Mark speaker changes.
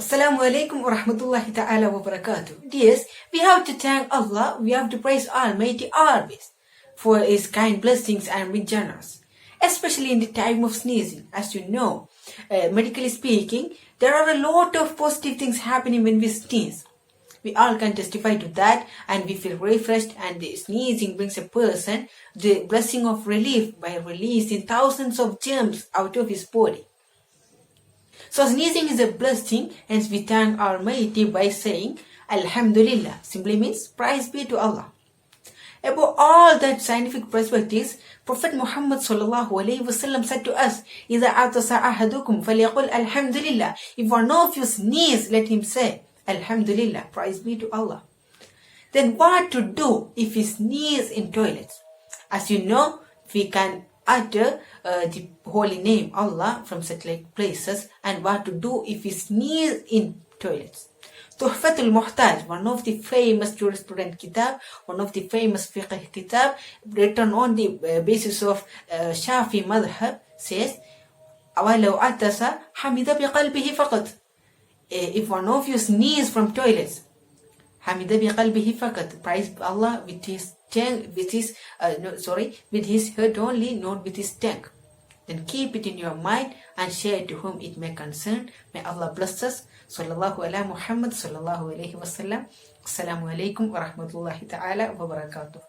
Speaker 1: Assalamu alaikum wa rahmatullahi ta'ala wa barakatuh. Yes, we have to thank Allah, we have to praise Almighty always for His kind blessings and be generous. Especially in the time of sneezing. As you know, medically speaking, there are a lot of positive things happening when we sneeze. We all can testify to that and we feel refreshed, and the sneezing brings a person the blessing of relief by releasing thousands of germs out of his body. So sneezing is a blessing, hence we thank Almighty by saying Alhamdulillah. Simply means praise be to Allah. Above all that scientific perspectives, Prophet Muhammad sallallahu alaihi wasallam said to us, إِذَا عَطَسَ أَحَدُكُمْ فَلْيَقُلْ Alhamdulillah. If one of you sneeze, let him say Alhamdulillah, praise be to Allah. Then what to do if we sneeze in toilets? As you know, we can utter the holy name Allah from such like places, and what to do if we sneeze in toilets. Tuhfatul Muhtaj, one of the famous jurisprudent kitab, one of the famous fiqh kitab, written on the basis of Shafi madhab, says, أَوَلَوْ أَتَسَ حَمِدَ بِقَلْبِهِ فَقَطْ. If one of you sneeze from toilets, حَمِدَ بِقَلْبِهِ فَقَطْ, praise Allah with his tongue, with his head only, not with his tongue. Then keep it in your mind and share it to whom it may concern. May Allah bless us. Sallallahu ala Muhammad sallallahu alayhi wa sallam. Assalamu alaikum wa rahmatullahi ta'ala wa barakatuh.